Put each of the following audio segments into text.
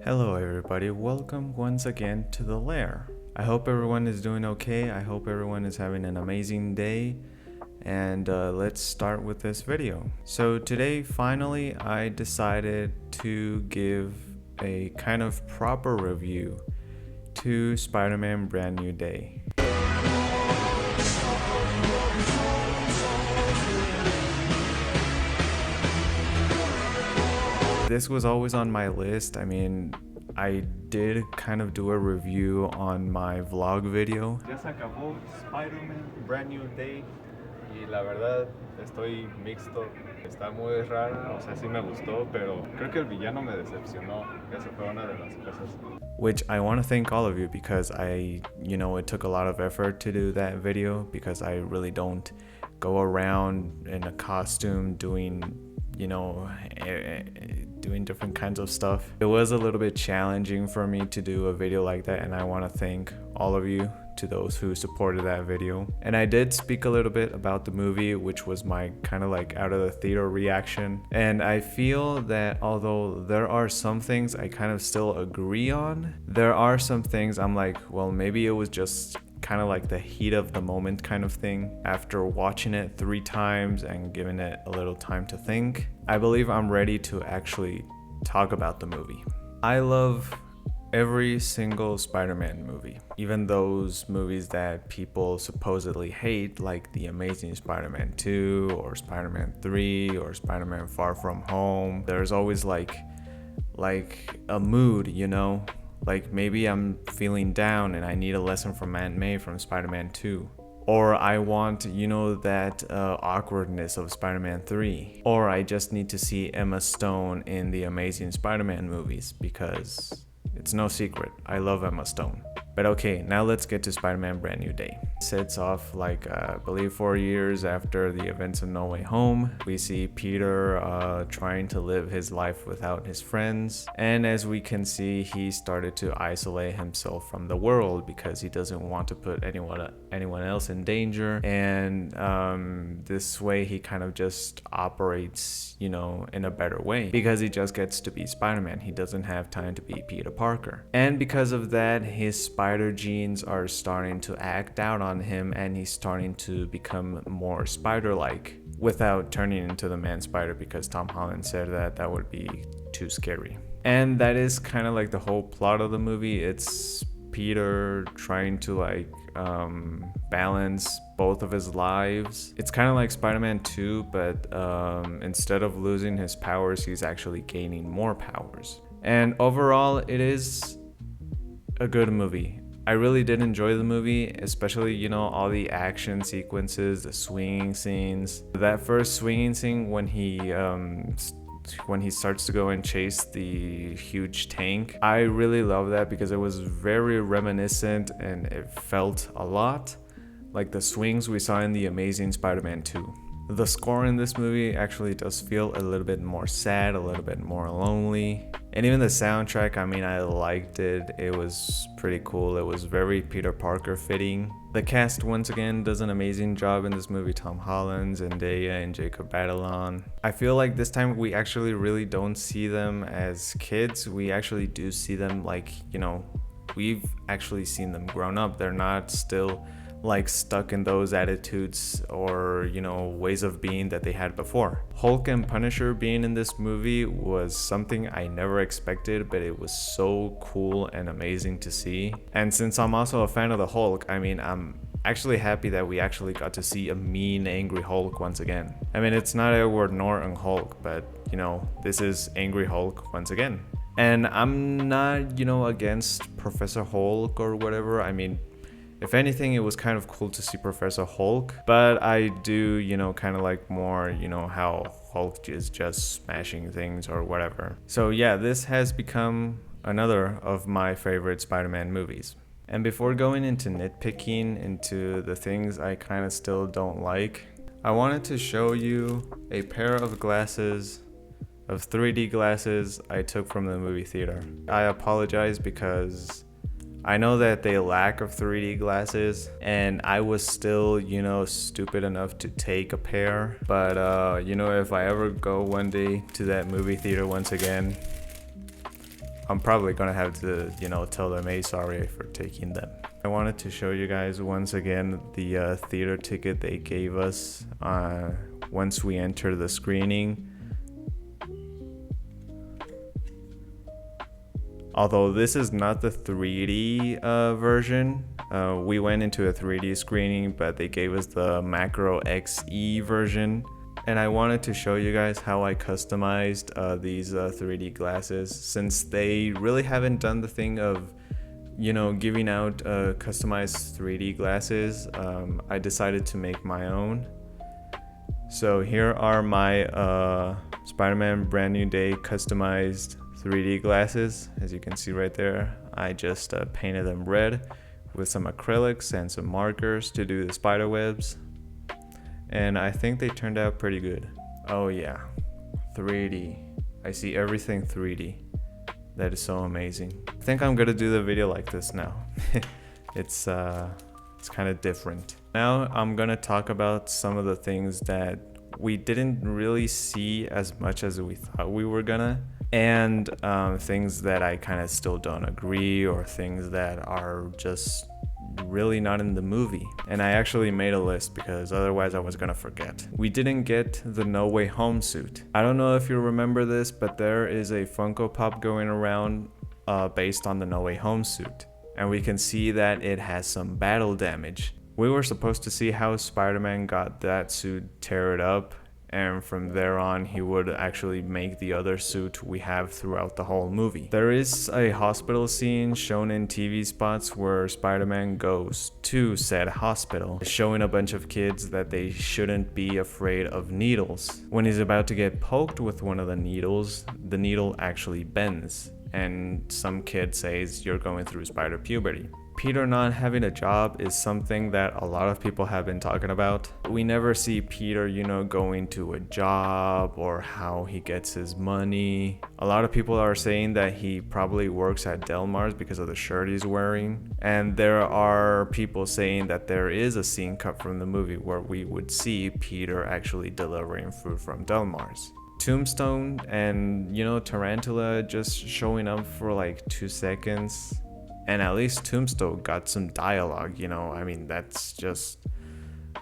Hello everybody, welcome once again to the lair. I hope everyone is doing okay. I hope everyone is having an amazing day. And let's start with this video. So today finally I decided to give a kind of proper review to Spider-Man Brand New Day. This was always on my list. I mean, I did kind of do a review on my vlog video. Ya se acabó Spider-Man Brand New Day y la verdad estoy mixto. Está muy rara, o sea, sí me gustó, pero creo que el villano me decepcionó. Esa fue una de las cosas. Which I want to thank all of you because it took a lot of effort to do that video because I really don't go around in a costume doing different kinds of stuff. It was a little bit challenging for me to do a video like that, and I want to thank all of you, to those who supported that video. And I did speak a little bit about the movie, which was my kind of like out of the theater reaction. And I feel that although there are some things I kind of still agree on, there are some things I'm like, well, maybe it was just kind of like the heat of the moment kind of thing. After watching it 3 times and giving it a little time to think, I believe I'm ready to actually talk about the movie. I love every single Spider-Man movie, even those movies that people supposedly hate, like The Amazing Spider-Man 2 or Spider-Man 3 or Spider-Man Far From Home. There's always like a mood, like maybe I'm feeling down and I need a lesson from Aunt May from Spider-Man 2. Or I want, that awkwardness of Spider-Man 3. Or I just need to see Emma Stone in the Amazing Spider-Man movies because it's no secret, I love Emma Stone. But okay, now let's get to Spider-Man Brand New Day. It sets off I believe 4 years after the events of No Way Home. We see Peter trying to live his life without his friends. And as we can see, he started to isolate himself from the world because he doesn't want to put anyone else in danger. And this way he kind of just operates, in a better way because he just gets to be Spider-Man. He doesn't have time to be Peter Parker. And because of that, his spider genes are starting to act out on him and he's starting to become more spider-like without turning into the man spider, because Tom Holland said that would be too scary. And that is kind of like the whole plot of the movie. It's Peter trying to balance both of his lives. It's kind of like Spider-Man 2, but instead of losing his powers, he's actually gaining more powers. And overall, it is a good movie. I really did enjoy the movie, especially all the action sequences, the swinging scenes. That first swinging scene when he starts to go and chase the huge tank, I really love that because it was very reminiscent and it felt a lot like the swings we saw in The Amazing Spider-Man 2. The score in this movie actually does feel a little bit more sad, a little bit more lonely. And even the soundtrack, I liked it. It was pretty cool. It was very Peter Parker fitting. The cast once again does an amazing job in this movie. Tom Holland, Zendaya, and Jacob Batalon. I feel like this time we actually really don't see them as kids. We actually do see them we've actually seen them grown up. They're not still stuck in those attitudes or ways of being that they had before. Hulk and Punisher being in this movie was something I never expected, but it was so cool and amazing to see. And since I'm also a fan of the Hulk, I'm actually happy that we actually got to see a mean, angry Hulk once again. It's not Edward Norton Hulk, but this is Angry Hulk once again. And I'm not against Professor Hulk or whatever. If anything, it was kind of cool to see Professor Hulk, but I do, kind of like more, how Hulk is just smashing things or whatever. So yeah, this has become another of my favorite Spider-Man movies. And before going into nitpicking into the things I kind of still don't like, I wanted to show you a pair of glasses, of 3D glasses I took from the movie theater. I apologize because I know that they lack of 3D glasses, and I was still, stupid enough to take a pair. But, if I ever go one day to that movie theater once again, I'm probably gonna have to, tell them, hey, sorry for taking them. I wanted to show you guys once again the theater ticket they gave us once we enter the screening. Although this is not the 3D version, we went into a 3D screening, but they gave us the Macro XE version. And I wanted to show you guys how I customized these 3D glasses, since they really haven't done the thing of, giving out customized 3D glasses. I decided to make my own. So here are my Spider-Man Brand New Day customized 3D glasses. As you can see right there, I just painted them red with some acrylics and some markers to do the spider webs. And I think they turned out pretty good. Oh yeah, 3D. I see everything 3D. That is so amazing. I think I'm gonna do the video like this now. It's kind of different. Now I'm gonna talk about some of the things that we didn't really see as much as we thought we were gonna, and things that I kind of still don't agree, or things that are just really not in the movie. And I actually made a list because otherwise I was gonna forget. We didn't get the No Way Home suit. I don't know if you remember this, but there is a Funko Pop going around based on the No Way Home suit, and we can see that it has some battle damage. We were supposed to see how Spider-Man got that suit teared up, and from there on he would actually make the other suit we have throughout the whole movie. There is a hospital scene shown in TV spots where Spider-Man goes to said hospital, showing a bunch of kids that they shouldn't be afraid of needles. When he's about to get poked with one of the needle actually bends, and some kid says, "You're going through spider puberty." Peter not having a job is something that a lot of people have been talking about. We never see Peter, going to a job or how he gets his money. A lot of people are saying that he probably works at Del Mar's because of the shirt he's wearing. And there are people saying that there is a scene cut from the movie where we would see Peter actually delivering food from Del Mar's. Tombstone and, Tarantula just showing up for like 2 seconds. And at least Tombstone got some dialogue, that's just,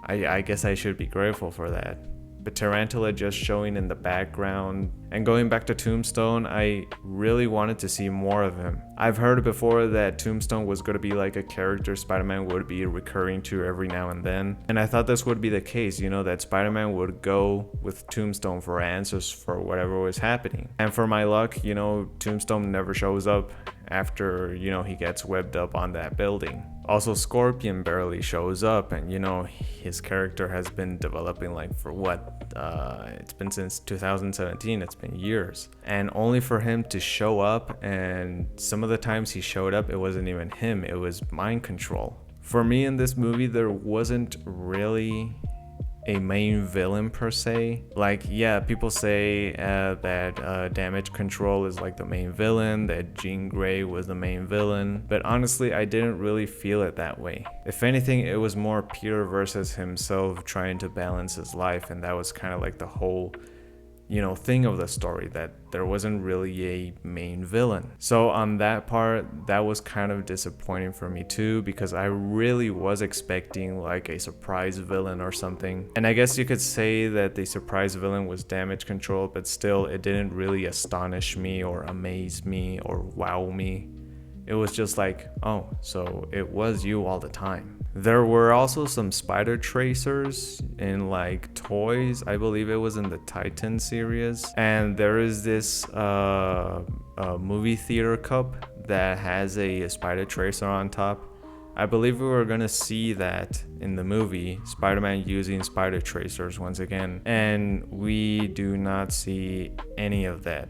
I guess I should be grateful for that. But Tarantula just showing in the background. And going back to Tombstone, I really wanted to see more of him. I've heard before that Tombstone was going to be like a character Spider-Man would be recurring to every now and then. And I thought this would be the case, that Spider-Man would go with Tombstone for answers for whatever was happening. And for my luck, Tombstone never shows up after, he gets webbed up on that building. Also, Scorpion barely shows up, and his character has been developing like for what? It's been since 2017, it's been years. And only for him to show up, and some of the times he showed up, it wasn't even him, it was mind control. For me in this movie, there wasn't really a main villain per se. Like, yeah, people say that Damage Control is like the main villain, that Jean Grey was the main villain, but honestly I didn't really feel it that way. If anything, it was more Peter versus himself trying to balance his life, and that was kind of like the whole thing of the story, that there wasn't really a main villain. So on that part, that was kind of disappointing for me too, because I really was expecting like a surprise villain or something. And I guess you could say that the surprise villain was Damage Control, but still it didn't really astonish me or amaze me or wow me. It was just like, oh, so it was you all the time. There were also some spider tracers in like toys. I believe it was in the Titan series. And there is this movie theater cup that has a spider tracer on top. I believe we were gonna see that in the movie, Spider-Man using spider tracers once again. And we do not see any of that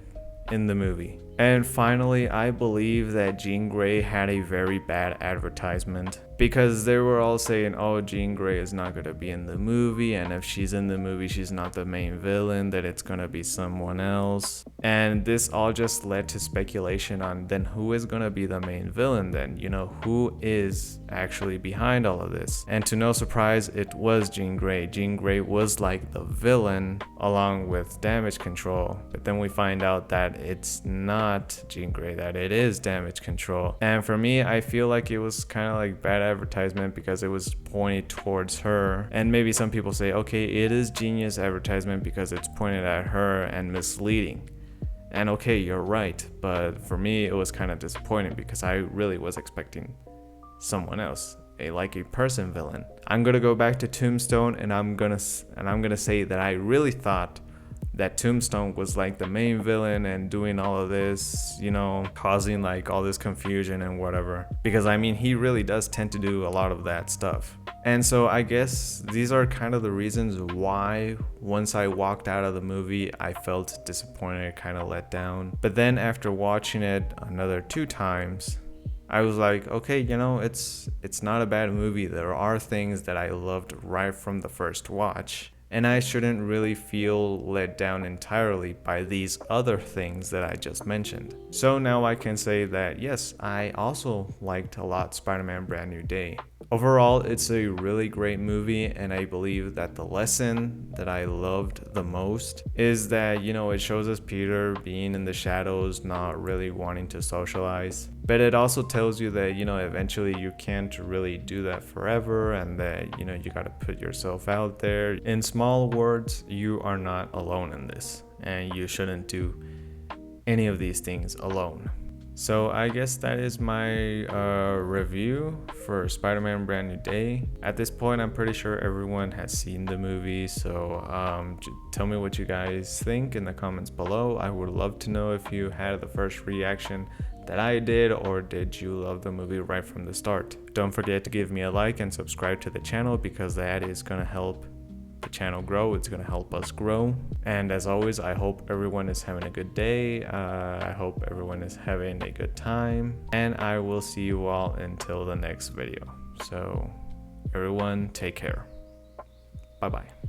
in the movie. And finally, I believe that Jean Grey had a very bad advertisement, because they were all saying, oh, Jean Grey is not going to be in the movie, and if she's in the movie, she's not the main villain, that it's going to be someone else. And this all just led to speculation on then who is going to be the main villain then, who is actually behind all of this. And to no surprise, it was Jean Grey. Jean Grey was like the villain along with Damage Control, but then we find out that it's not not Jean Grey, that it is Damage Control. And for me, I feel like it was kind of like bad advertisement because it was pointed towards her. And maybe some people say, okay, it is genius advertisement because it's pointed at her and misleading. And okay, you're right, but for me it was kind of disappointing because I really was expecting someone else, a person villain. I'm gonna go back to Tombstone, and I'm gonna say that I really thought that Tombstone was like the main villain and doing all of this, you know, causing like all this confusion and whatever. Because I mean, he really does tend to do a lot of that stuff. And so I guess these are kind of the reasons why once I walked out of the movie, I felt disappointed, kind of let down. But then after watching it another 2 times, I was like, okay, you know, it's not a bad movie. There are things that I loved right from the first watch. And I shouldn't really feel let down entirely by these other things that I just mentioned. So now I can say that yes, I also liked a lot Spider-Man Brand New Day. Overall, it's a really great movie, and I believe that the lesson that I loved the most is that, you know, it shows us Peter being in the shadows, not really wanting to socialize. But it also tells you that, you know, eventually you can't really do that forever, and that, you know, you gotta put yourself out there. In small words, you are not alone in this, and you shouldn't do any of these things alone. So I guess that is my review for Spider-Man Brand New Day. At this point, I'm pretty sure everyone has seen the movie, so tell me what you guys think in the comments below. I would love to know if you had the first reaction that I did, or did you love the movie right from the start. Don't forget to give me a like and subscribe to the channel, because that is gonna help the channel grow. It's gonna help us grow. And as always, I hope everyone is having a good day. I hope everyone is having a good time, and I will see you all until the next video. So everyone, take care. Bye bye.